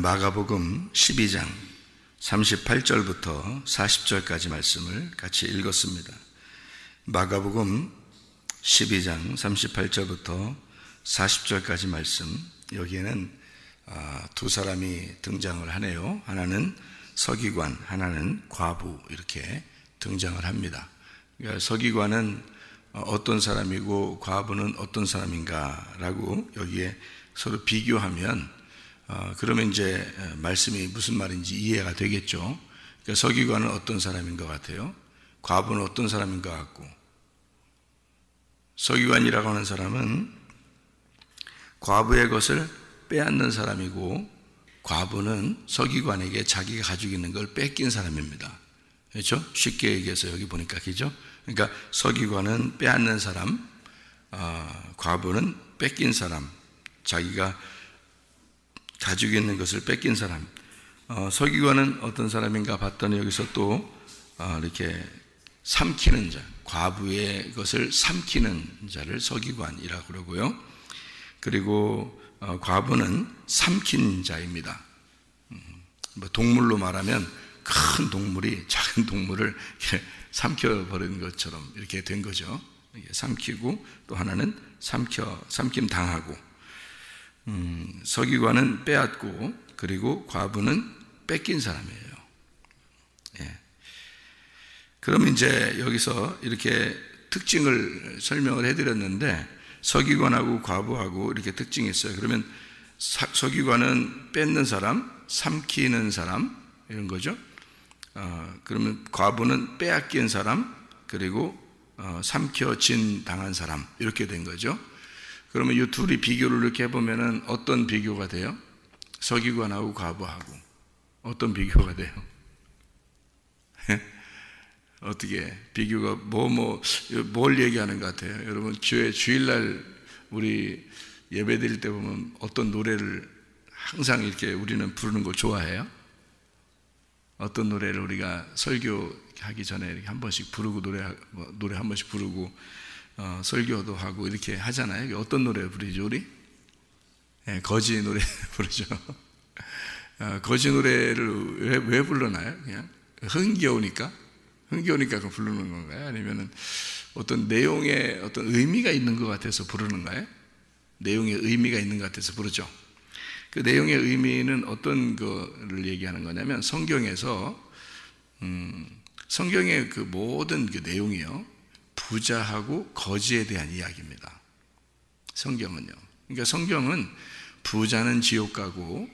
마가복음 12장 38절부터 40절까지 말씀을 같이 읽었습니다. 마가복음 12장 38절부터 40절까지 말씀, 여기에는 두 사람이 등장을 하네요. 하나는 서기관, 하나는 과부, 이렇게 등장을 합니다. 그러니까 서기관은 어떤 사람이고 과부는 어떤 사람인가 라고 여기에 서로 비교하면 그러면 이제 말씀이 무슨 말인지 이해가 되겠죠. 그러니까 서기관은 어떤 사람인 것 같아요? 과부는 어떤 사람인 것 같고, 서기관이라고 하는 사람은 과부의 것을 빼앗는 사람이고, 과부는 서기관에게 자기가 가지고 있는 걸 뺏긴 사람입니다. 그렇죠? 쉽게 얘기해서 여기 보니까, 그죠? 그러니까 서기관은 빼앗는 사람, 과부는 뺏긴 사람, 자기가 가지고 있는 것을 뺏긴 사람. 서기관은 어떤 사람인가 봤더니 여기서 또 이렇게 삼키는 자, 과부의 것을 삼키는 자를 서기관이라고 그러고요. 그리고 과부는 삼킨 자입니다. 동물로 말하면 큰 동물이 작은 동물을 이렇게 삼켜버린 것처럼 이렇게 된 거죠. 삼키고 또 하나는 삼킴 당하고, 서기관은 빼앗고, 그리고 과부는 뺏긴 사람이에요. 예. 그럼 이제 여기서 이렇게 특징을 설명을 해드렸는데, 서기관하고 과부하고 이렇게 특징이 있어요. 그러면 서기관은 뺏는 사람, 삼키는 사람, 이런 거죠. 그러면 과부는 빼앗긴 사람, 그리고 삼켜진 당한 사람, 이렇게 된 거죠. 그러면 이 둘이 비교를 이렇게 해보면은 어떤 비교가 돼요? 서기관하고 과부하고 어떤 비교가 돼요? 어떻게 비교가 뭘 얘기하는 것 같아요? 여러분 주일날 우리 예배 드릴 때 보면 어떤 노래를 항상 이렇게 우리는 부르는 걸 좋아해요? 어떤 노래를 우리가 설교하기 전에 이렇게 한 번씩 부르고 노래 한 번씩 부르고 설교도 하고 이렇게 하잖아요. 어떤 노래 부르죠 우리? 네, 거지 노래 부르죠. 거지 노래를 왜 불러나요? 그냥 흥겨우니까 그 부르는 건가요? 아니면은 어떤 내용에 어떤 의미가 있는 것 같아서 부르는 거예요? 내용에 의미가 있는 것 같아서 부르죠. 그 내용의 의미는 어떤 거를 얘기하는 거냐면, 성경에서 성경의 그 모든 그 내용이요, 부자하고 거지에 대한 이야기입니다. 성경은요. 그러니까 성경은 부자는 지옥 가고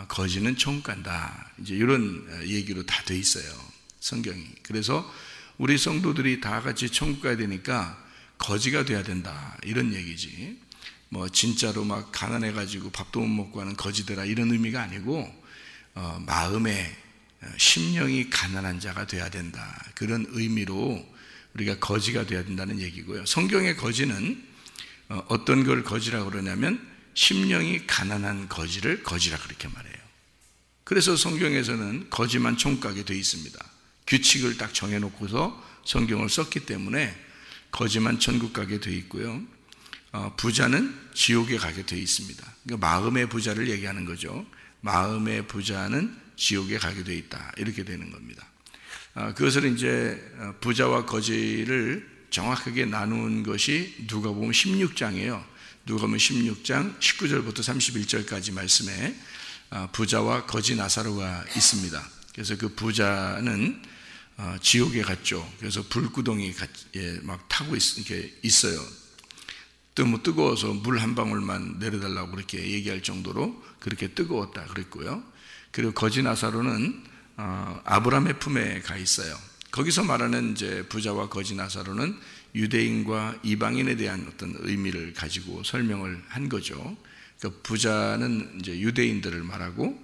거지는 천국 간다, 이제 이런 얘기로 다 돼 있어요, 성경이. 그래서 우리 성도들이 다 같이 천국 가야 되니까 거지가 돼야 된다, 이런 얘기지. 뭐 진짜로 막 가난해가지고 밥도 못 먹고 하는 거지들아, 이런 의미가 아니고 마음에 심령이 가난한 자가 돼야 된다, 그런 의미로 우리가 거지가 돼야 된다는 얘기고요. 성경의 거지는 어떤 걸 거지라고 그러냐면 심령이 가난한 거지를 거지라 그렇게 말해요. 그래서 성경에서는 거지만 천국 가게 돼 있습니다. 규칙을 딱 정해놓고서 성경을 썼기 때문에 거지만 천국 가게 돼 있고요. 부자는 지옥에 가게 돼 있습니다. 그러니까 마음의 부자를 얘기하는 거죠. 마음의 부자는 지옥에 가게 돼 있다, 이렇게 되는 겁니다. 그것을 이제 부자와 거지를 정확하게 나눈 것이 누가복음 16장이에요. 누가복음 16장 19절부터 31절까지 말씀에 부자와 거지 나사로가 있습니다. 그래서 그 부자는 지옥에 갔죠. 그래서 불구덩이 막 타고 이렇게 있어요. 너무 뜨거워서 물 한 방울만 내려달라고 그렇게 얘기할 정도로 그렇게 뜨거웠다 그랬고요. 그리고 거지 나사로는 아브라함의 품에 가 있어요. 거기서 말하는 이제 부자와 거지 나사로는 유대인과 이방인에 대한 어떤 의미를 가지고 설명을 한 거죠. 그러니까 부자는 이제 유대인들을 말하고,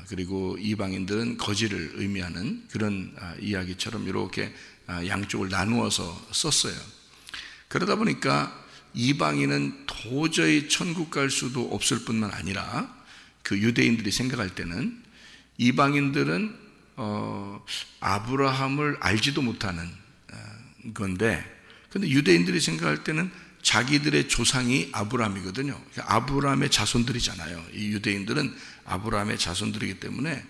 그리고 이방인들은 거지를 의미하는 그런 이야기처럼 이렇게 양쪽을 나누어서 썼어요. 그러다 보니까 이방인은 도저히 천국 갈 수도 없을 뿐만 아니라, 그 유대인들이 생각할 때는 이방인들은 아브라함을 알지도 못하는 건데, 근데 유대인들이 생각할 때는 자기들의 조상이 아브라함이거든요. 아브라함의 자손들이잖아요. 이 유대인들은 아브라함의 자손들이기 때문에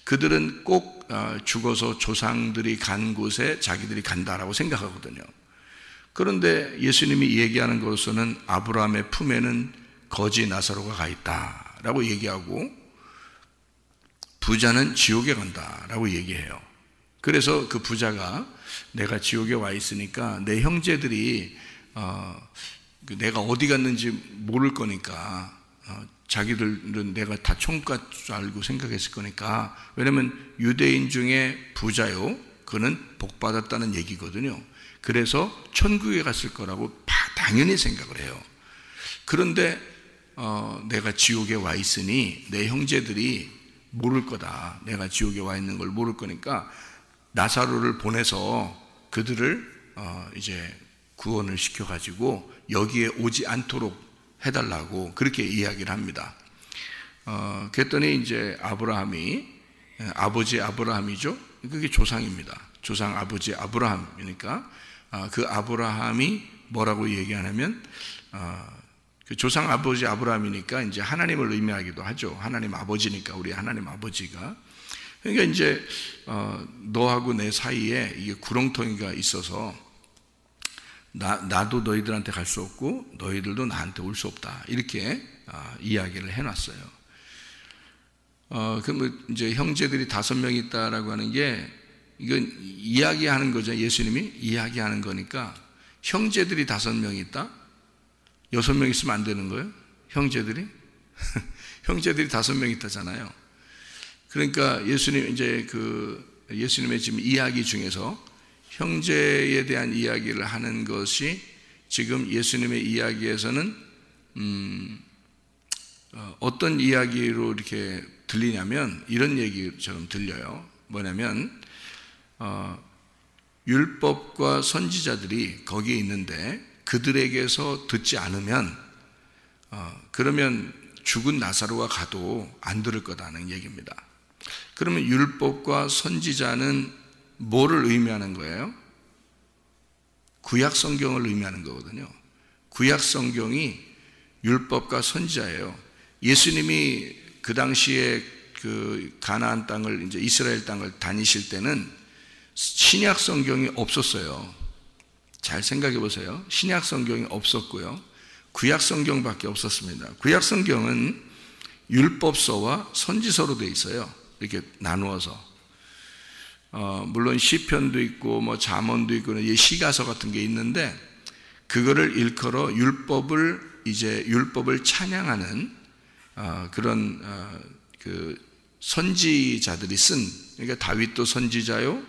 그들은 꼭 죽어서 조상들이 간 곳에 자기들이 간다라고 생각하거든요. 그런데 예수님이 얘기하는 것으로는 아브라함의 품에는 거지 나사로가 가 있다라고 얘기하고 부자는 지옥에 간다라고 얘기해요. 그래서 그 부자가 내가 지옥에 와 있으니까 내 형제들이 내가 어디 갔는지 모를 거니까 자기들은 내가 다 총각 줄 알고 생각했을 거니까, 왜냐면 유대인 중에 부자요, 그는 복받았다는 얘기거든요. 그래서 천국에 갔을 거라고 당연히 생각을 해요. 그런데 내가 지옥에 와 있으니 내 형제들이 모를 거다, 내가 지옥에 와 있는 걸 모를 거니까 나사로를 보내서 그들을 이제 구원을 시켜가지고 여기에 오지 않도록 해달라고 그렇게 이야기를 합니다. 그랬더니 이제 아브라함이, 아버지 아브라함이죠. 그게 조상입니다. 조상 아버지 아브라함이니까 그 아브라함이 뭐라고 얘기하냐면 그 조상 아버지 아브라함이니까 이제 하나님을 의미하기도 하죠. 하나님 아버지니까, 우리 하나님 아버지가. 그러니까 이제 너하고 내 사이에 이게 구렁텅이가 있어서 나도 너희들한테 갈 수 없고 너희들도 나한테 올 수 없다, 이렇게 이야기를 해놨어요. 그럼 이제 형제들이 5명 있다라고 하는 게, 이건 이야기하는 거죠. 예수님이 이야기하는 거니까. 형제들이 5명 있다? 6명 있으면 안 되는 거예요? 형제들이? 형제들이 5명 있다잖아요. 그러니까 예수님의 지금 이야기 중에서 형제에 대한 이야기를 하는 것이 지금 예수님의 이야기에서는 어떤 이야기로 이렇게 들리냐면 이런 얘기처럼 들려요. 뭐냐면 율법과 선지자들이 거기에 있는데 그들에게서 듣지 않으면 그러면 죽은 나사로가 가도 안 들을 거다는 얘기입니다. 그러면 율법과 선지자는 뭐를 의미하는 거예요? 구약 성경을 의미하는 거거든요. 구약 성경이 율법과 선지자예요. 예수님이 그 당시에 그 가나안 땅을, 이제 이스라엘 땅을 다니실 때는 신약 성경이 없었어요. 잘 생각해 보세요. 신약 성경이 없었고요, 구약 성경밖에 없었습니다. 구약 성경은 율법서와 선지서로 되어 있어요. 이렇게 나누어서. 물론 시편도 있고 뭐 잠언도 있고 시가서 같은 게 있는데, 그거를 일컬어 율법을 찬양하는 그런 그 선지자들이 쓴, 그러니까 다윗도 선지자요,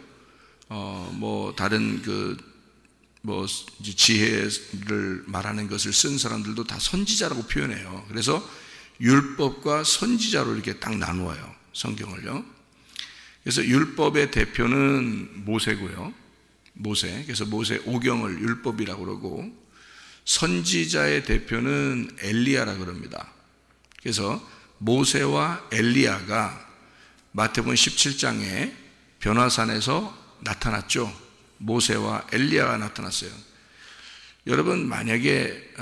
뭐 다른 뭐 지혜를 말하는 것을 쓴 사람들도 다 선지자라고 표현해요. 그래서 율법과 선지자로 이렇게 딱 나누어요, 성경을요. 그래서 율법의 대표는 모세고요. 그래서 모세 오경을 율법이라고 그러고, 선지자의 대표는 엘리야라고 그럽니다. 그래서 모세와 엘리야가 마태복음 17장에 변화산에서 나타났죠. 모세와 엘리야가 나타났어요. 여러분, 만약에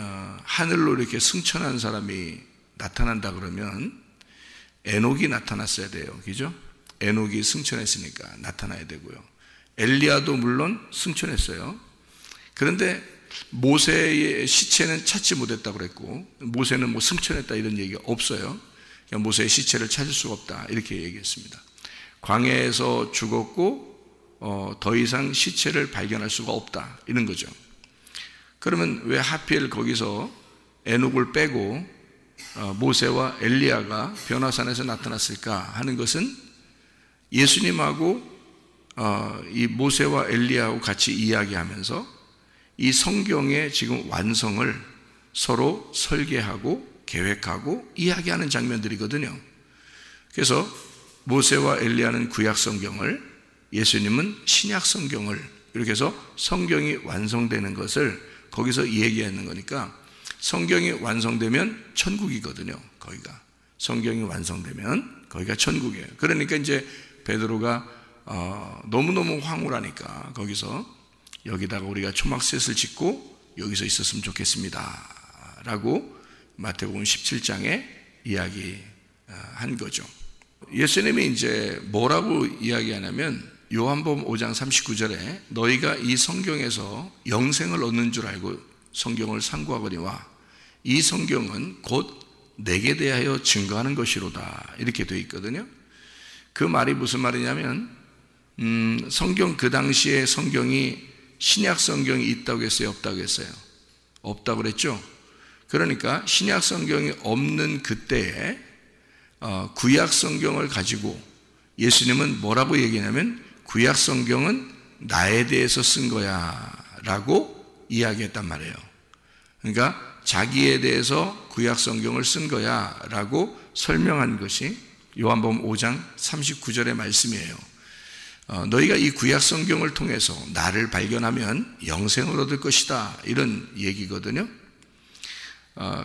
하늘로 이렇게 승천한 사람이 나타난다 그러면 에녹이 나타났어야 돼요. 그죠? 에녹이 승천했으니까 나타나야 되고요. 엘리야도 물론 승천했어요. 그런데 모세의 시체는 찾지 못했다고 그랬고, 모세는 뭐 승천했다 이런 얘기가 없어요. 그냥 모세의 시체를 찾을 수가 없다, 이렇게 얘기했습니다. 광야에서 죽었고 더 이상 시체를 발견할 수가 없다, 이런 거죠. 그러면 왜 하필 거기서 에녹을 빼고 모세와 엘리야가 변화산에서 나타났을까 하는 것은, 예수님하고 이 모세와 엘리야하고 같이 이야기하면서 이 성경의 지금 완성을 서로 설계하고 계획하고 이야기하는 장면들이거든요. 그래서 모세와 엘리야는 구약 성경을, 예수님은 신약 성경을, 이렇게 해서 성경이 완성되는 것을 거기서 얘기하는 거니까, 성경이 완성되면 천국이거든요. 거기가 성경이 완성되면 거기가 천국이에요. 그러니까 이제 베드로가 너무너무 황홀하니까 거기서 여기다가 우리가 초막셋을 짓고 여기서 있었으면 좋겠습니다 라고 마태복음 17장에 이야기한 거죠. 예수님이 이제 뭐라고 이야기하냐면 요한복음 5장 39절에 너희가 이 성경에서 영생을 얻는 줄 알고 성경을 상고하거니와 이 성경은 곧 내게 대하여 증거하는 것이로다 이렇게 되어 있거든요. 그 말이 무슨 말이냐면 성경, 그 당시에 성경이 신약 성경이 있다고 했어요, 없다고 했어요? 없다고 그랬죠. 그러니까 신약 성경이 없는 그때에 구약 성경을 가지고 예수님은 뭐라고 얘기하냐면 구약 성경은 나에 대해서 쓴 거야 라고 이야기했단 말이에요. 그러니까 자기에 대해서 구약 성경을 쓴 거야 라고 설명한 것이 요한복음 5장 39절의 말씀이에요. 너희가 이 구약 성경을 통해서 나를 발견하면 영생을 얻을 것이다 이런 얘기거든요.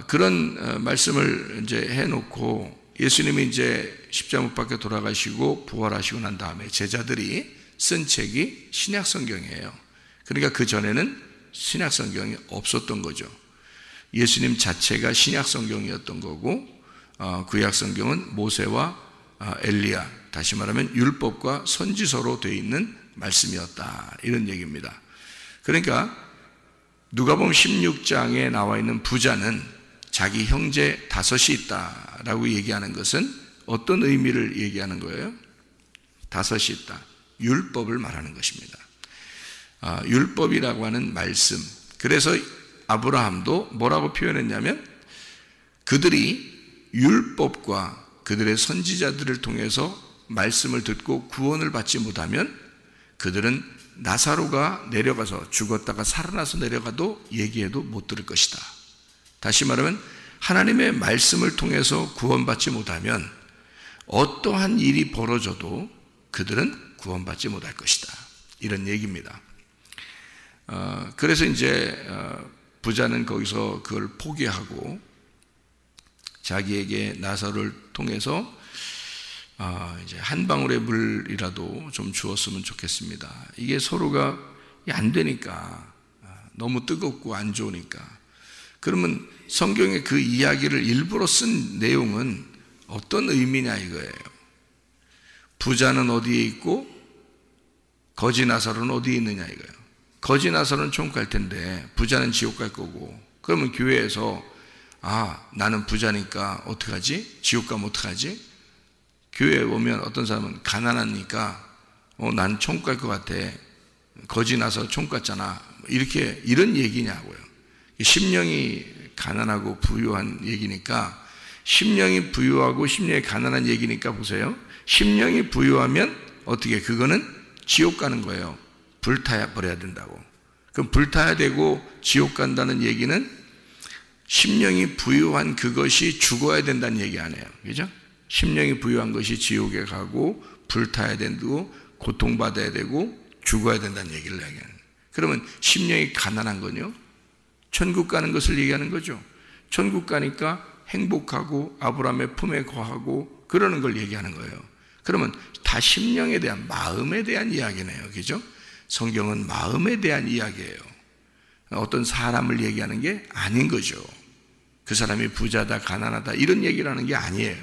그런 말씀을 이제 해놓고 예수님이 이제 십자가 못 박혀 돌아가시고 부활하시고 난 다음에 제자들이 쓴 책이 신약 성경이에요. 그러니까 그 전에는 신약 성경이 없었던 거죠. 예수님 자체가 신약 성경이었던 거고 구약 성경은 모세와 엘리야, 다시 말하면 율법과 선지서로 되어 있는 말씀이었다 이런 얘기입니다. 그러니까 누가복음 16장에 나와 있는 부자는 자기 형제 5이 있다라고 얘기하는 것은 어떤 의미를 얘기하는 거예요? 5이 있다. 율법을 말하는 것입니다. 율법이라고 하는 말씀. 그래서 아브라함도 뭐라고 표현했냐면 그들이 율법과 그들의 선지자들을 통해서 말씀을 듣고 구원을 받지 못하면 그들은 나사로가 내려가서 죽었다가 살아나서 내려가도 얘기해도 못 들을 것이다. 다시 말하면 하나님의 말씀을 통해서 구원받지 못하면 어떠한 일이 벌어져도 그들은 구원받지 못할 것이다. 이런 얘기입니다. 그래서 이제 부자는 거기서 그걸 포기하고 자기에게 나사로를 통해서 이제 한 방울의 물이라도 좀 주었으면 좋겠습니다. 이게 서로가 안 되니까, 너무 뜨겁고 안 좋으니까. 그러면 성경의 그 이야기를 일부러 쓴 내용은 어떤 의미냐 이거예요. 부자는 어디에 있고 거지 나사로는 어디에 있느냐 이거예요. 거지 나사로는 천국 갈 텐데 부자는 지옥 갈 거고, 그러면 교회에서 나는 부자니까 어떡하지? 지옥 가면 어떡하지? 교회에 오면 어떤 사람은 가난하니까 나는 천국 갈 것 같아. 거지 나서 천국 갔잖아. 이런 얘기냐고요. 심령이 가난하고 부유한 얘기니까, 심령이 부유하고 심령이 가난한 얘기니까 보세요. 심령이 부유하면 어떻게, 그거는 지옥 가는 거예요. 불타야 버려야 된다고. 그럼 불타야 되고 지옥 간다는 얘기는 심령이 부유한 그것이 죽어야 된다는 얘기 아니에요. 그죠? 심령이 부유한 것이 지옥에 가고 불타야 되고 고통받아야 되고 죽어야 된다는 얘기를 얘기하는. 그러면 심령이 가난한 건요, 천국 가는 것을 얘기하는 거죠. 천국 가니까 행복하고 아브라함의 품에 거하고 그러는 걸 얘기하는 거예요. 그러면 다 심령에 대한, 마음에 대한 이야기네요. 그죠? 성경은 마음에 대한 이야기예요. 어떤 사람을 얘기하는 게 아닌 거죠. 그 사람이 부자다 가난하다 이런 얘기를 하는 게 아니에요.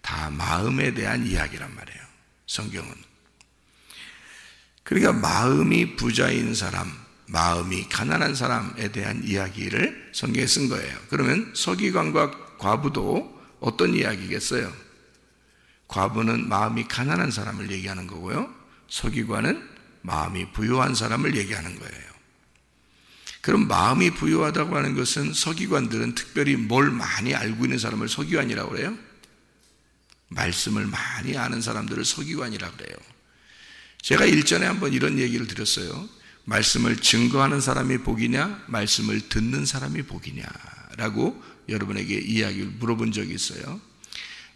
다 마음에 대한 이야기란 말이에요, 성경은. 그러니까 마음이 부자인 사람, 마음이 가난한 사람에 대한 이야기를 성경에 쓴 거예요. 그러면 서기관과 과부도 어떤 이야기겠어요? 과부는 마음이 가난한 사람을 얘기하는 거고요, 서기관은 마음이 부유한 사람을 얘기하는 거예요. 그럼 마음이 부유하다고 하는 것은 서기관들은 특별히 뭘 많이 알고 있는 사람을 서기관이라고 그래요? 말씀을 많이 아는 사람들을 서기관이라고 그래요. 제가 일전에 한번 이런 얘기를 드렸어요. 말씀을 증거하는 사람이 복이냐, 말씀을 듣는 사람이 복이냐라고 여러분에게 이야기를 물어본 적이 있어요.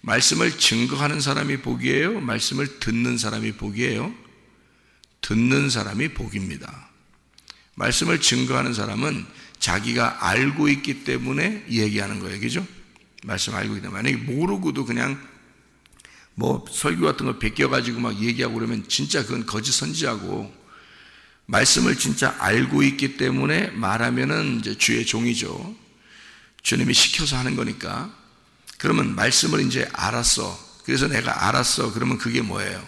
말씀을 증거하는 사람이 복이에요? 말씀을 듣는 사람이 복이에요? 듣는 사람이 복입니다. 말씀을 증거하는 사람은 자기가 알고 있기 때문에 얘기하는 거예요. 그죠? 말씀 알고 있기 때문에. 만약에 모르고도 그냥 설교 같은 거 베껴가지고 막 얘기하고 그러면 진짜 그건 거짓 선지자고, 말씀을 진짜 알고 있기 때문에 말하면은 이제 주의 종이죠. 주님이 시켜서 하는 거니까. 그러면 말씀을 이제 알았어. 그래서 내가 알았어. 그러면 그게 뭐예요?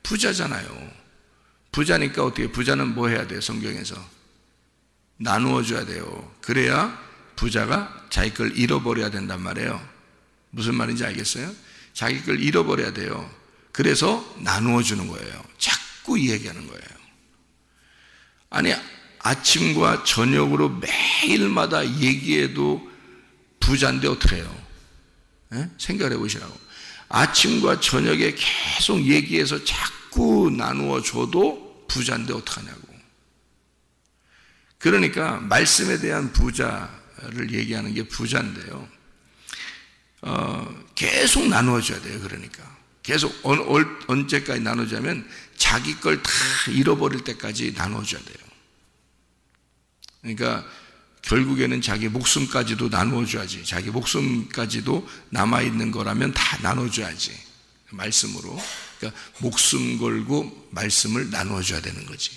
부자잖아요. 부자니까 어떻게, 부자는 뭐 해야 돼요? 성경에서 나누어 줘야 돼요. 그래야 부자가 자기 걸 잃어버려야 된단 말이에요. 무슨 말인지 알겠어요? 자기 걸 잃어버려야 돼요. 그래서 나누어 주는 거예요. 자꾸 이야기하는 거예요. 아니, 아침과 저녁으로 매일마다 얘기해도 부자인데 어떡해요? 생각을 해보시라고. 아침과 저녁에 계속 얘기해서 자꾸 나누어 줘도 부자인데 어떡하냐고. 그러니까 말씀에 대한 부자를 얘기하는 게 부자인데요. 계속 나누어줘야 돼요. 그러니까 계속 언제까지 나누자면 자기 걸 다 잃어버릴 때까지 나누어줘야 돼요. 그러니까 결국에는 자기 목숨까지도 나누어줘야지. 자기 목숨까지도 남아있는 거라면 다 나눠줘야지. 말씀으로. 그러니까 목숨 걸고 말씀을 나누어줘야 되는 거지.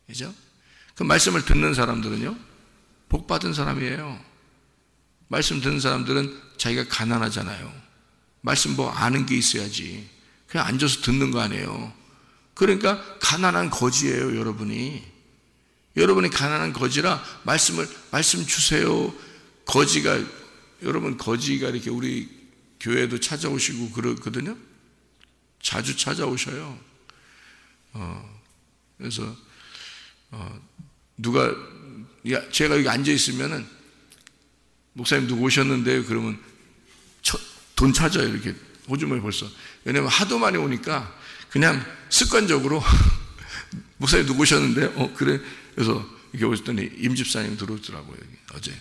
그죠? 그 말씀을 듣는 사람들은요, 복 받은 사람이에요. 말씀 듣는 사람들은 자기가 가난하잖아요. 말씀 뭐 아는 게 있어야지. 그냥 앉아서 듣는 거 아니에요. 그러니까 가난한 거지예요, 여러분이. 여러분이 가난한 거지라 말씀 주세요. 거지가, 여러분 거지가 이렇게 우리 교회도 찾아오시고 그러거든요. 자주 찾아오셔요. 그래서 누가, 제가 여기 앉아 있으면은 목사님 누구 오셨는데요? 그러면 돈 찾아요. 이렇게 호주머니 벌써. 왜냐면 하도 많이 오니까 그냥 습관적으로 목사님 누구 오셨는데요? 그래. 그래서 이렇게 오셨더니 임집사님 들어오더라고요. 여기 어제.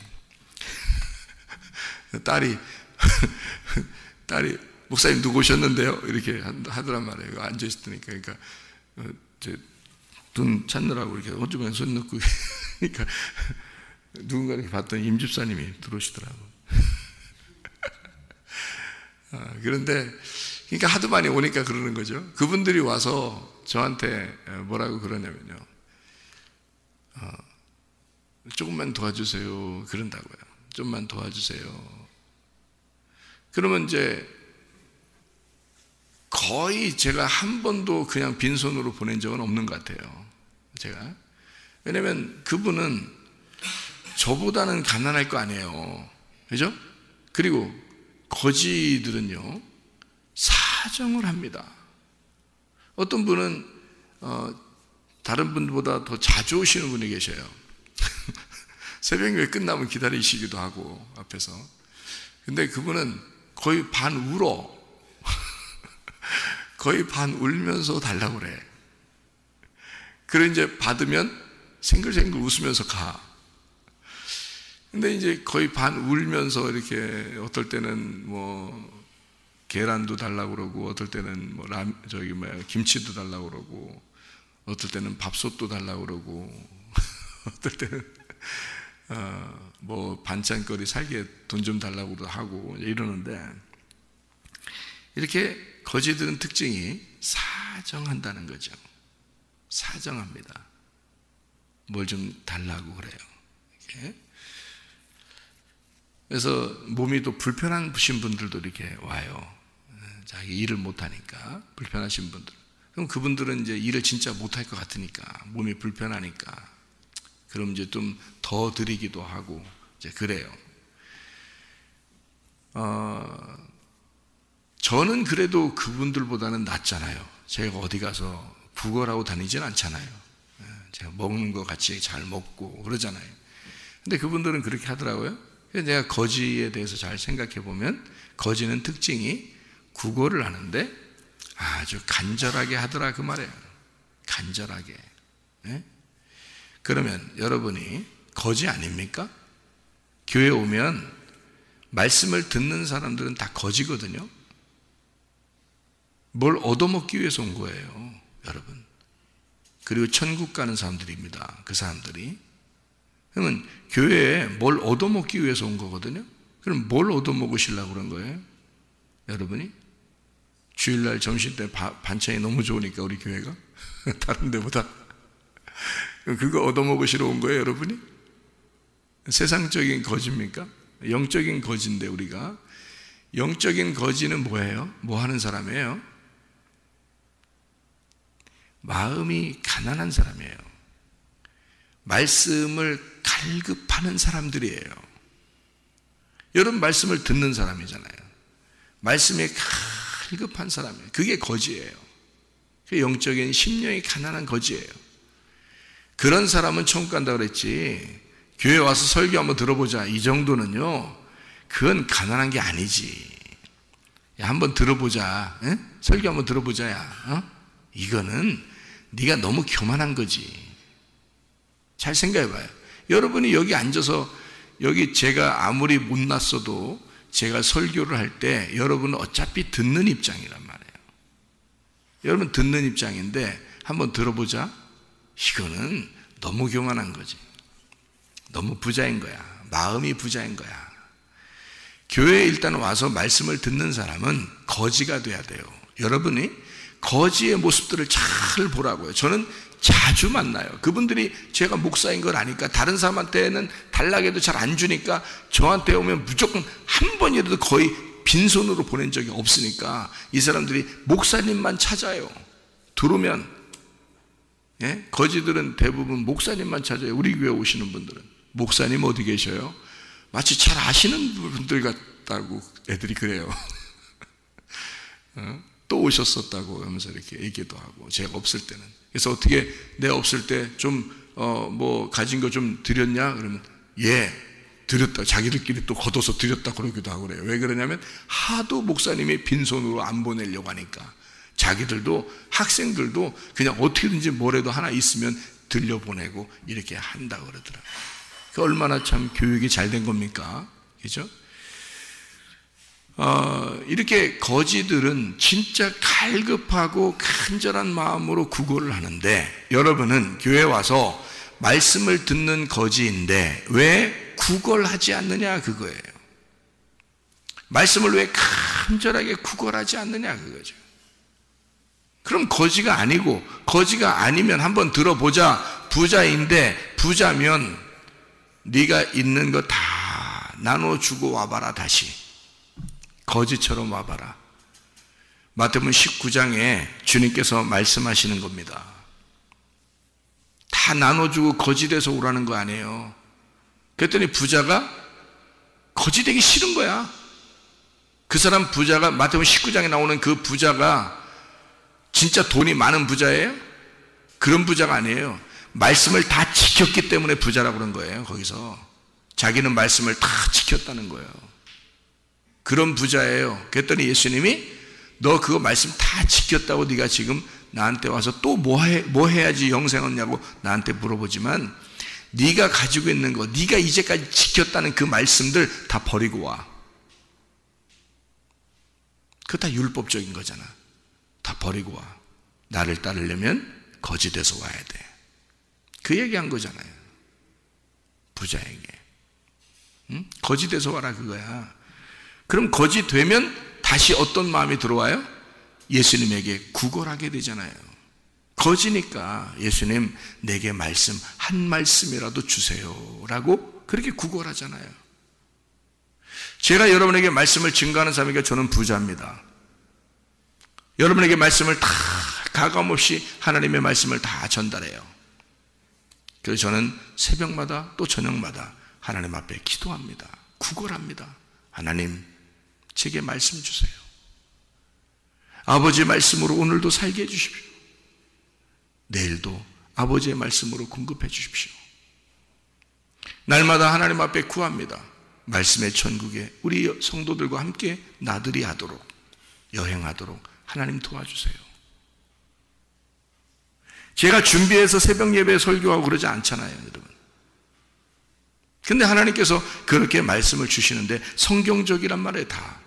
딸이 목사님 누구 오셨는데요? 이렇게 하더란 말이에요. 앉아 있으니까. 그러니까 돈 찾느라고 이렇게 호주머니에 손 넣고 그러니까 누군가 이렇게 봤더니 임집사님이 들어오시더라고요. 그런데 그러니까 하도 많이 오니까 그러는 거죠. 그분들이 와서 저한테 뭐라고 그러냐면요, 조금만 도와주세요 그런다고요. 좀만 도와주세요. 그러면 이제 거의 제가 한 번도 그냥 빈손으로 보낸 적은 없는 것 같아요. 제가. 왜냐면 그분은 저보다는 가난할 거 아니에요. 그죠? 그리고 거지들은요, 사정을 합니다. 어떤 분은 다른 분보다 더 자주 오시는 분이 계셔요. 새벽에 끝나면 기다리시기도 하고 앞에서. 근데 그분은 거의 반 울어. 거의 반 울면서 달라고 그래. 그래 이제 받으면 생글생글 웃으면서 가. 근데 이제 거의 반 울면서 이렇게 어떨 때는 뭐 계란도 달라고 그러고, 어떨 때는 뭐 김치도 달라고 그러고, 어떨 때는 밥솥도 달라고 그러고, 어떨 때는 뭐 반찬거리 살게 돈 좀 달라고 하고 이러는데, 이렇게 거지들은 특징이 사정한다는 거죠. 사정합니다. 뭘 좀 달라고 그래요. 이렇게. 그래서 몸이 또 불편하신 분들도 이렇게 와요. 자기 일을 못하니까 불편하신 분들. 그럼 그분들은 이제 일을 진짜 못할 것 같으니까, 몸이 불편하니까, 그럼 이제 좀 더 드리기도 하고 이제 그래요. 저는 그래도 그분들보다는 낫잖아요. 제가 어디 가서 구걸하고 다니진 않잖아요. 제가 먹는 거 같이 잘 먹고 그러잖아요. 근데 그분들은 그렇게 하더라고요. 그래서 내가 거지에 대해서 잘 생각해 보면, 거지는 특징이 구걸을 하는데 아주 간절하게 하더라 그 말이에요. 간절하게. 네? 그러면 여러분이 거지 아닙니까? 교회 오면 말씀을 듣는 사람들은 다 거지거든요. 뭘 얻어먹기 위해서 온 거예요, 여러분. 그리고 천국 가는 사람들입니다, 그 사람들이. 그러면 교회에 뭘 얻어먹기 위해서 온 거거든요. 그럼 뭘 얻어먹으시려고 그런 거예요, 여러분이? 주일날 점심 때 반찬이 너무 좋으니까 우리 교회가 다른 데보다 그거 얻어먹으시러 온 거예요, 여러분이? 세상적인 거지입니까? 영적인 거지인데 우리가 영적인 거지는 뭐예요? 뭐 하는 사람이에요? 마음이 가난한 사람이에요. 말씀을 갈급하는 사람들이에요. 여러분 말씀을 듣는 사람이잖아요. 말씀에 갈급한 사람이에요. 그게 거지예요. 그 영적인 심령이 가난한 거지예요. 그런 사람은 천국 간다고 그랬지, 교회 와서 설교 한번 들어보자 이 정도는요, 그건 가난한 게 아니지. 야, 한번 들어보자, 에? 설교 한번 들어보자, 야. 이거는 네가 너무 교만한 거지. 잘 생각해봐요. 여러분이 여기 앉아서, 여기 제가 아무리 못났어도 제가 설교를 할 때 여러분은 어차피 듣는 입장이란 말이에요. 여러분 듣는 입장인데 한번 들어보자. 이거는 너무 교만한 거지. 너무 부자인 거야. 마음이 부자인 거야. 교회에 일단 와서 말씀을 듣는 사람은 거지가 돼야 돼요. 여러분이 거지의 모습들을 잘 보라고요. 저는 자주 만나요. 그분들이 제가 목사인 걸 아니까 다른 사람한테는 달라게도 잘 안 주니까 저한테 오면 무조건 한 번이라도 거의 빈손으로 보낸 적이 없으니까 이 사람들이 목사님만 찾아요. 들어오면, 예? 거지들은 대부분 목사님만 찾아요. 우리 교회 오시는 분들은. 목사님 어디 계셔요? 마치 잘 아시는 분들 같다고 애들이 그래요. 또 오셨었다고 하면서 이렇게 얘기도 하고, 제가 없을 때는. 그래서 어떻게 내가 없을 때 좀 뭐 가진 거 좀 드렸냐? 그러면 예, 드렸다. 자기들끼리 또 걷어서 드렸다 그러기도 하고 그래요. 왜 그러냐면 하도 목사님이 빈손으로 안 보내려고 하니까 자기들도, 학생들도 그냥 어떻게든지 뭐라도 하나 있으면 들려보내고 이렇게 한다고 그러더라고요. 그 얼마나 참 교육이 잘 된 겁니까? 그죠? 이렇게 거지들은 진짜 갈급하고 간절한 마음으로 구걸을 하는데, 여러분은 교회 와서 말씀을 듣는 거지인데 왜 구걸하지 않느냐 그거예요. 말씀을 왜 간절하게 구걸하지 않느냐 그거죠. 그럼 거지가 아니고, 거지가 아니면 한번 들어보자. 부자인데, 부자면 네가 있는 거 다 나눠주고 와봐라. 다시 거지처럼 와봐라. 마태복음 19장에 주님께서 말씀하시는 겁니다. 다 나눠주고 거지 돼서 오라는 거 아니에요. 그랬더니 부자가 거지 되기 싫은 거야. 그 사람 부자가, 마태복음 19장에 나오는 그 부자가 진짜 돈이 많은 부자예요? 그런 부자가 아니에요. 말씀을 다 지켰기 때문에 부자라고 그런 거예요. 거기서 자기는 말씀을 다 지켰다는 거예요. 그런 부자예요. 그랬더니 예수님이 너 그거 말씀 다 지켰다고 네가 지금 나한테 와서 또 뭐 해야지 영생 얻냐고 나한테 물어보지만, 네가 가지고 있는 거, 네가 이제까지 지켰다는 그 말씀들 다 버리고 와. 그거 다 율법적인 거잖아. 다 버리고 와. 나를 따르려면 거지 돼서 와야 돼. 그 얘기한 거잖아요. 부자에게. 응? 거지 돼서 와라 그거야. 그럼 거지 되면 다시 어떤 마음이 들어와요? 예수님에게 구걸하게 되잖아요. 거지니까 예수님 내게 말씀 한 말씀이라도 주세요 라고 그렇게 구걸하잖아요. 제가 여러분에게 말씀을 증거하는 사람에게 저는 부자입니다. 여러분에게 말씀을 다 가감없이 하나님의 말씀을 다 전달해요. 그래서 저는 새벽마다 또 저녁마다 하나님 앞에 기도합니다. 구걸합니다. 하나님 제게 말씀 주세요. 아버지의 말씀으로 오늘도 살게 해주십시오. 내일도 아버지의 말씀으로 공급해 주십시오. 날마다 하나님 앞에 구합니다. 말씀의 천국에 우리 성도들과 함께 나들이 하도록, 여행하도록 하나님 도와주세요. 제가 준비해서 새벽 예배에 설교하고 그러지 않잖아요, 여러분. 근데 하나님께서 그렇게 말씀을 주시는데 성경적이란 말이에요. 다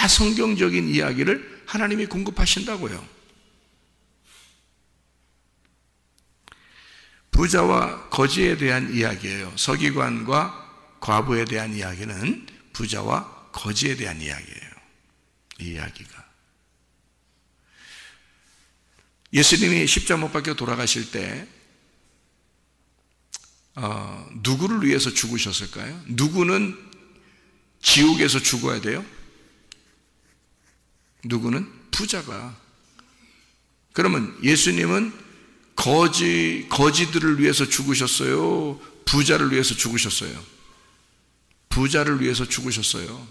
성경적인 이야기를 하나님이 공급하신다고요. 부자와 거지에 대한 이야기예요. 서기관과 과부에 대한 이야기는 부자와 거지에 대한 이야기예요. 이 이야기가. 예수님이 십자가 못 박혀 돌아가실 때 누구를 위해서 죽으셨을까요? 누구는 지옥에서 죽어야 돼요? 누구는? 부자가. 그러면 예수님은 거지들을 위해서 죽으셨어요? 부자를 위해서 죽으셨어요? 부자를 위해서 죽으셨어요.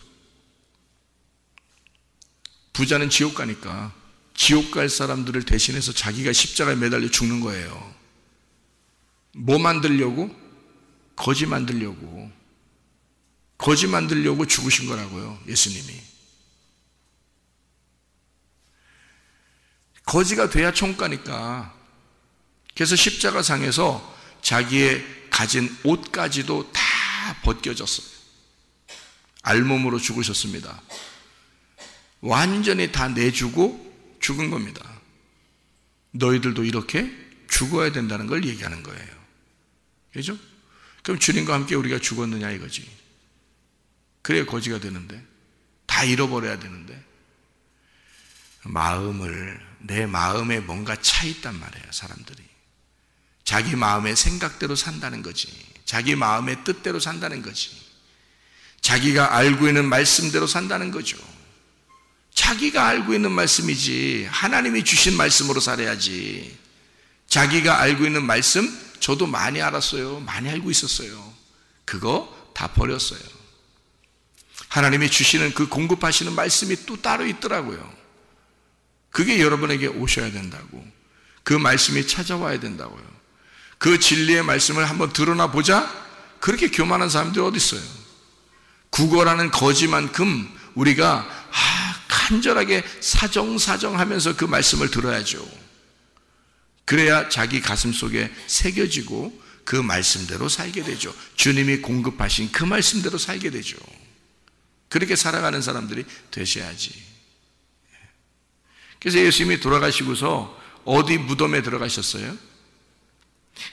부자는 지옥 가니까 지옥 갈 사람들을 대신해서 자기가 십자가에 매달려 죽는 거예요. 뭐 만들려고? 거지 만들려고. 거지 만들려고 죽으신 거라고요, 예수님이. 거지가 돼야 총가니까. 그래서 십자가상에서 자기의 가진 옷까지도 다 벗겨졌어요. 알몸으로 죽으셨습니다. 완전히 다 내주고 죽은 겁니다. 너희들도 이렇게 죽어야 된다는 걸 얘기하는 거예요. 그죠? 그럼 주님과 함께 우리가 죽었느냐 이거지. 그래야 거지가 되는데, 다 잃어버려야 되는데, 내 마음에 뭔가 차 있단 말이에요, 사람들이. 자기 마음의 생각대로 산다는 거지. 자기 마음의 뜻대로 산다는 거지. 자기가 알고 있는 말씀대로 산다는 거죠. 자기가 알고 있는 말씀이지, 하나님이 주신 말씀으로 살아야지. 자기가 알고 있는 말씀, 저도 많이 알았어요. 많이 알고 있었어요. 그거 다 버렸어요. 하나님이 주시는 그 공급하시는 말씀이 또 따로 있더라고요. 그게 여러분에게 오셔야 된다고. 그 말씀이 찾아와야 된다고요. 그 진리의 말씀을 한번 드러나 보자? 그렇게 교만한 사람들이 어디 있어요? 국어라는 거지만큼 우리가 간절하게 사정하면서 그 말씀을 들어야죠. 그래야 자기 가슴 속에 새겨지고 그 말씀대로 살게 되죠. 주님이 공급하신 그 말씀대로 살게 되죠. 그렇게 살아가는 사람들이 되셔야지. 그래서 예수님이 돌아가시고서 어디 무덤에 들어가셨어요?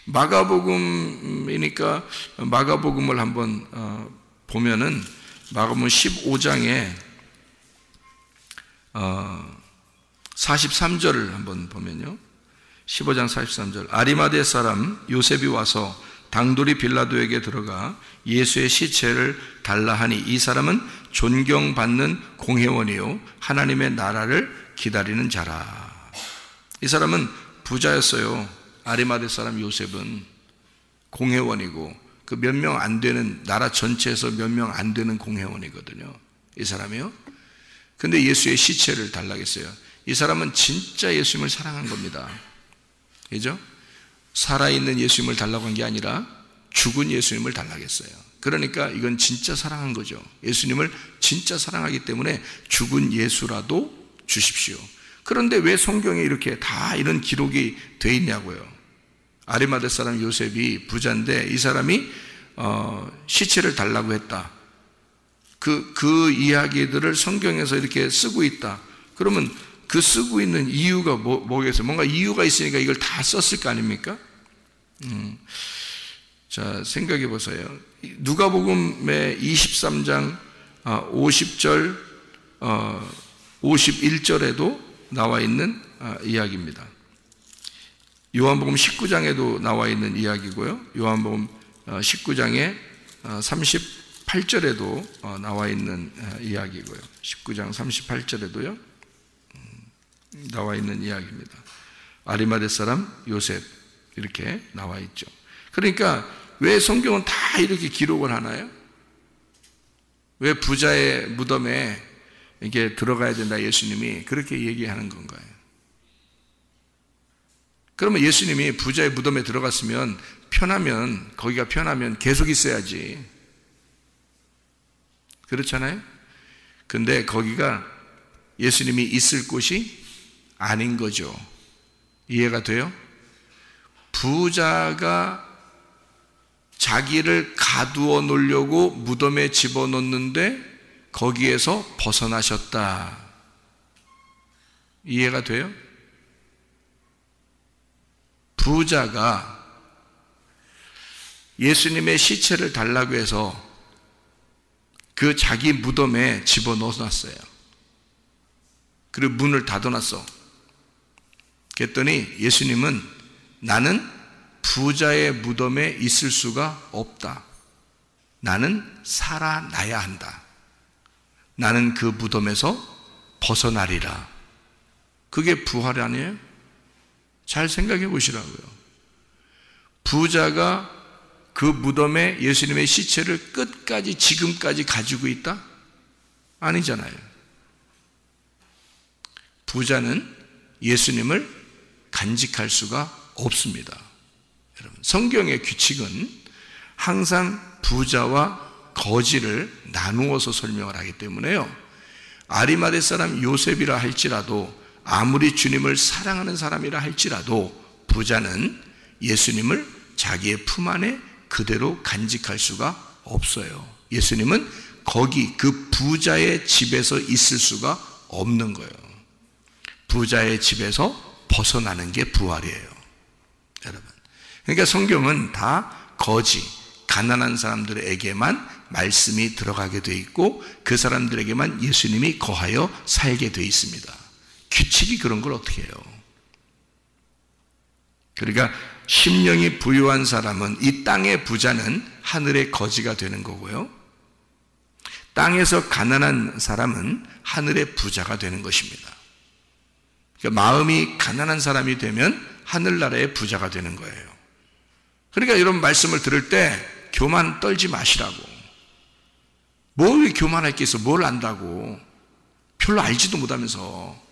마가복음이니까 마가복음을 한번 보면은 마가복음 15장에 43절을 한번 보면요. 15장 43절. 아리마대 사람 요셉이 와서 당돌이 빌라도에게 들어가 예수의 시체를 달라 하니 이 사람은 존경받는 공회원이요 하나님의 나라를 기다리는 자라. 이 사람은 부자였어요. 아리마대 사람 요셉은 공회원이고 그 몇 명 안 되는, 나라 전체에서 몇 명 안 되는 공회원이거든요, 이 사람이요. 근데 예수의 시체를 달라고 했어요. 이 사람은 진짜 예수님을 사랑한 겁니다. 그죠? 살아있는 예수님을 달라고 한 게 아니라 죽은 예수님을 달라고 했어요. 그러니까 이건 진짜 사랑한 거죠. 예수님을 진짜 사랑하기 때문에 죽은 예수라도 주십시오. 그런데 왜 성경에 이렇게 다 이런 기록이 돼 있냐고요. 아리마대 사람 요셉이 부자인데 이 사람이 시체를 달라고 했다. 그 이야기들을 성경에서 이렇게 쓰고 있다. 그러면 그 쓰고 있는 이유가 뭐겠어요? 뭔가 이유가 있으니까 이걸 다 썼을 거 아닙니까? 자, 생각해 보세요. 누가복음의 23장 50절 51절에도 나와 있는 이야기입니다. 요한복음 19장에도 나와 있는 이야기고요. 요한복음 19장의 38절에도 나와 있는 이야기고요. 19장 38절에도요 나와 있는 이야기입니다. 아리마대 사람 요셉 이렇게 나와 있죠. 그러니까 왜 성경은 다 이렇게 기록을 하나요? 왜 부자의 무덤에 이게 들어가야 된다 예수님이 그렇게 얘기하는 건가요? 그러면 예수님이 부자의 무덤에 들어갔으면 편하면, 거기가 편하면 계속 있어야지. 그렇잖아요? 근데 거기가 예수님이 있을 곳이 아닌 거죠. 이해가 돼요? 부자가 자기를 가두어 놓으려고 무덤에 집어넣는데 거기에서 벗어나셨다. 이해가 돼요? 부자가 예수님의 시체를 달라고 해서 그 자기 무덤에 집어넣어놨어요. 그리고 문을 닫아놨어. 그랬더니 예수님은 나는 부자의 무덤에 있을 수가 없다. 나는 살아나야 한다. 나는 그 무덤에서 벗어나리라. 그게 부활 아니에요? 잘 생각해 보시라고요. 부자가 그 무덤에 예수님의 시체를 끝까지 지금까지 가지고 있다? 아니잖아요. 부자는 예수님을 간직할 수가 없습니다. 여러분, 성경의 규칙은 항상 부자와 거지를 나누어서 설명을 하기 때문에요. 아리마대 사람 요셉이라 할지라도, 아무리 주님을 사랑하는 사람이라 할지라도 부자는 예수님을 자기의 품 안에 그대로 간직할 수가 없어요. 예수님은 거기 그 부자의 집에서 있을 수가 없는 거예요. 부자의 집에서 벗어나는 게 부활이에요, 여러분. 그러니까 성경은 다 거지, 가난한 사람들에게만 말씀이 들어가게 돼 있고 그 사람들에게만 예수님이 거하여 살게 돼 있습니다. 규칙이 그런 걸 어떻게 해요? 그러니까 심령이 부유한 사람은, 이 땅의 부자는 하늘의 거지가 되는 거고요, 땅에서 가난한 사람은 하늘의 부자가 되는 것입니다. 그러니까 마음이 가난한 사람이 되면 하늘나라의 부자가 되는 거예요. 그러니까 이런 말씀을 들을 때 교만 떨지 마시라고. 뭘 교만할 게 있어? 뭘 안다고? 별로 알지도 못하면서.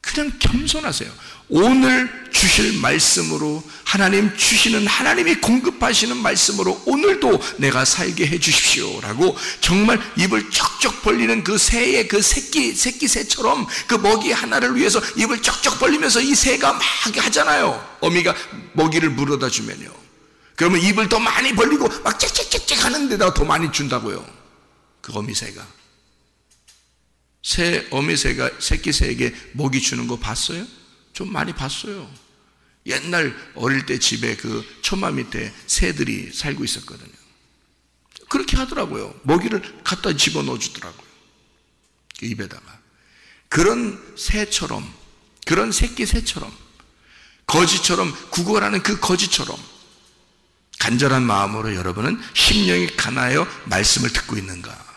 그냥 겸손하세요. 오늘 주실 말씀으로, 하나님 주시는, 하나님이 공급하시는 말씀으로 오늘도 내가 살게 해 주십시오 라고 정말 입을 쩍쩍 벌리는 그 새의 그 새끼 새처럼 그 먹이 하나를 위해서 입을 쩍쩍 벌리면서 이 새가 막 하잖아요. 어미가 먹이를 물어다 주면요, 그러면 입을 더 많이 벌리고 막 짹짹짹짹 하는 데다가 더 많이 준다고요. 그 어미새가, 어미새가 새끼 새에게 먹이 주는 거 봤어요? 좀 많이 봤어요. 옛날 어릴 때 집에 그 처마 밑에 새들이 살고 있었거든요. 그렇게 하더라고요. 먹이를 갖다 집어넣어 주더라고요, 그 입에다가. 그런 새처럼, 그런 새끼 새처럼, 거지처럼, 구걸하는 그 거지처럼 간절한 마음으로 여러분은 심령이 가나여 말씀을 듣고 있는가?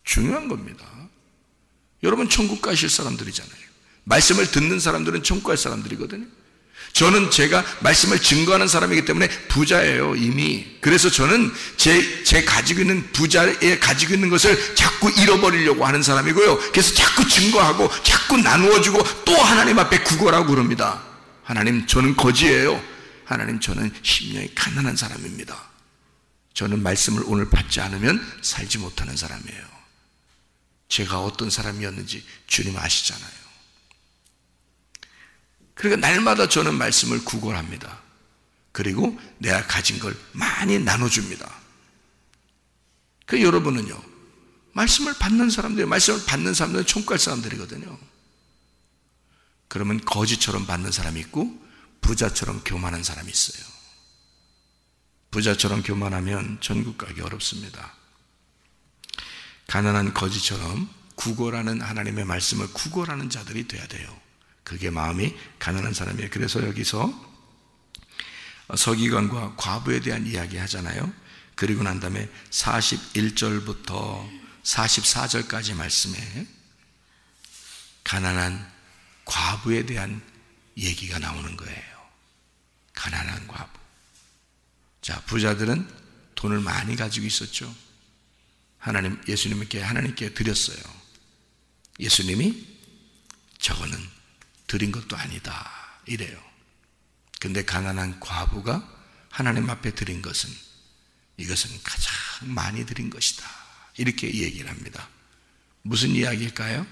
중요한 겁니다. 여러분 천국 가실 사람들이잖아요. 말씀을 듣는 사람들은 천국 갈 사람들이거든요. 저는 제가 말씀을 증거하는 사람이기 때문에 부자예요, 이미. 그래서 저는 제 가지고 있는, 부자에 가지고 있는 것을 자꾸 잃어버리려고 하는 사람이고요. 그래서 자꾸 증거하고 자꾸 나누어주고 또 하나님 앞에 구걸하고 그럽니다. 하나님, 저는 거지예요. 하나님, 저는 심령이 가난한 사람입니다. 저는 말씀을 오늘 받지 않으면 살지 못하는 사람이에요. 제가 어떤 사람이었는지 주님 아시잖아요. 그러니까 날마다 저는 말씀을 구걸합니다. 그리고 내가 가진 걸 많이 나눠줍니다. 그 여러분은요, 말씀을 받는 사람들이, 말씀을 받는 사람들은 천국 갈 사람들이거든요. 그러면 거지처럼 받는 사람이 있고 부자처럼 교만한 사람이 있어요. 부자처럼 교만하면 천국 가기 어렵습니다. 가난한 거지처럼 구걸하는, 하나님의 말씀을 구걸하는 자들이 돼야 돼요. 그게 마음이 가난한 사람이에요. 그래서 여기서 서기관과 과부에 대한 이야기 하잖아요. 그리고 난 다음에 41절부터 44절까지 말씀에 가난한 과부에 대한 얘기가 나오는 거예요. 가난한 과부. 자, 부자들은 돈을 많이 가지고 있었죠. 예수님께, 하나님께 드렸어요. 예수님이 저거는 드린 것도 아니다 이래요. 근데 가난한 과부가 하나님 앞에 드린 것은, 이것은 가장 많이 드린 것이다 이렇게 얘기를 합니다. 무슨 이야기일까요?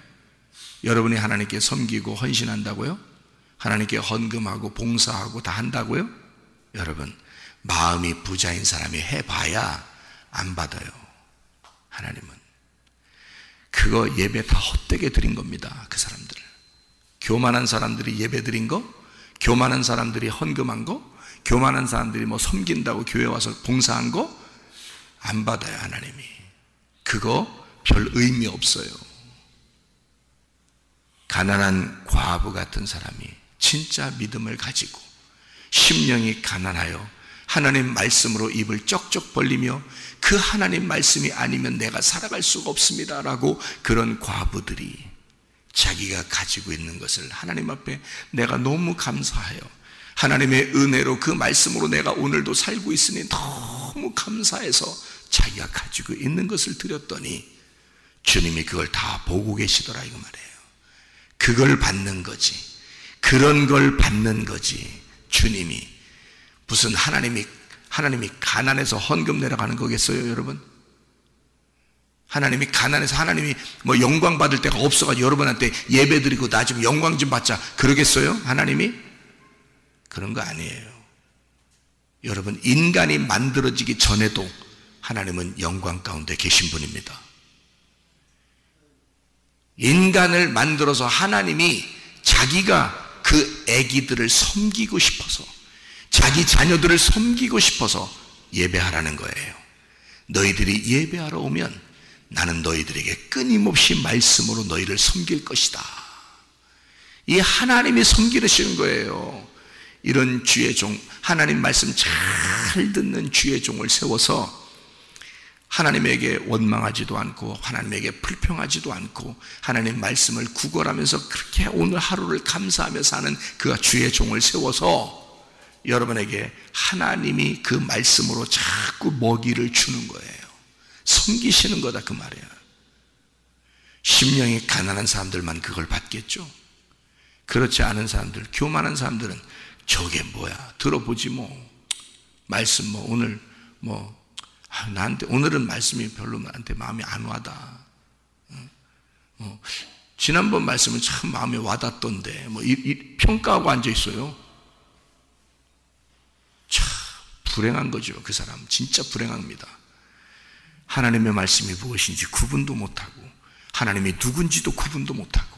여러분이 하나님께 섬기고 헌신한다고요? 하나님께 헌금하고 봉사하고 다 한다고요? 여러분, 마음이 부자인 사람이 해봐야 안 받아요. 하나님은 그거 예배 다 헛되게 드린 겁니다. 그 사람들, 교만한 사람들이 예배 드린 거, 교만한 사람들이 헌금한 거, 교만한 사람들이 뭐 섬긴다고 교회 와서 봉사한 거 안 받아요. 하나님이 그거 별 의미 없어요. 가난한 과부 같은 사람이 진짜 믿음을 가지고 심령이 가난하여 하나님 말씀으로 입을 쩍쩍 벌리며 그 하나님 말씀이 아니면 내가 살아갈 수가 없습니다 라고 그런 과부들이 자기가 가지고 있는 것을 하나님 앞에 내가 너무 감사해요, 하나님의 은혜로 그 말씀으로 내가 오늘도 살고 있으니 너무 감사해서 자기가 가지고 있는 것을 드렸더니 주님이 그걸 다 보고 계시더라 이거 말이에요. 그걸 받는 거지, 그런 걸 받는 거지. 주님이 무슨 하나님이 가난해서 헌금 내려가는 거겠어요 여러분? 하나님이 가난해서 하나님이 뭐 영광 받을 데가 없어가지고 여러분한테 예배 드리고 나 좀 영광 좀 받자 그러겠어요? 하나님이? 그런 거 아니에요. 여러분, 인간이 만들어지기 전에도 하나님은 영광 가운데 계신 분입니다. 인간을 만들어서 하나님이 자기가 그 아기들을 섬기고 싶어서, 자기 자녀들을 섬기고 싶어서 예배하라는 거예요. 너희들이 예배하러 오면 나는 너희들에게 끊임없이 말씀으로 너희를 섬길 것이다. 이 하나님이 섬기시는 거예요. 이런 주의 종, 하나님 말씀 잘 듣는 주의 종을 세워서 하나님에게 원망하지도 않고 하나님에게 불평하지도 않고 하나님 말씀을 구걸하면서 그렇게 오늘 하루를 감사하며 사는 그 주의 종을 세워서 여러분에게 하나님이 그 말씀으로 자꾸 먹이를 주는 거예요. 섬기시는 거다 그 말이에요. 심령이 가난한 사람들만 그걸 받겠죠. 그렇지 않은 사람들, 교만한 사람들은 저게 뭐야, 들어보지 뭐, 말씀 뭐 오늘 뭐 나한테 오늘은 말씀이 별로 나한테 마음이 안 와다. 지난번 말씀은 참 마음에 와닿던데 뭐 평가하고 앉아 있어요. 참 불행한 거죠. 그 사람 진짜 불행합니다. 하나님의 말씀이 무엇인지 구분도 못하고 하나님이 누군지도 구분도 못하고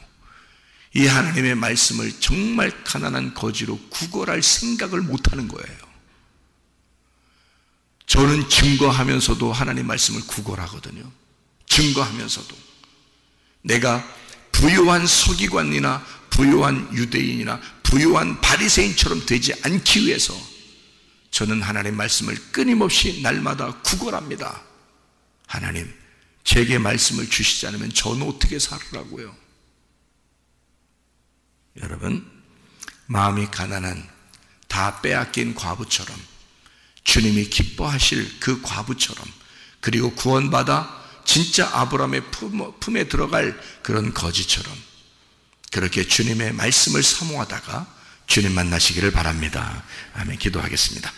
이 하나님의 말씀을 정말 가난한 거지로 구걸할 생각을 못하는 거예요. 저는 증거하면서도 하나님 말씀을 구걸하거든요. 증거하면서도 내가 부유한 서기관이나 부유한 유대인이나 부유한 바리새인처럼 되지 않기 위해서 저는 하나님 말씀을 끊임없이 날마다 구걸합니다. 하나님, 제게 말씀을 주시지 않으면 저는 어떻게 살으라고요? 여러분, 마음이 가난한 다 빼앗긴 과부처럼 주님이 기뻐하실 그 과부처럼 그리고 구원받아 진짜 아브라함의 품에 들어갈 그런 거지처럼 그렇게 주님의 말씀을 사모하다가 주님 만나시기를 바랍니다. 아멘. 기도하겠습니다.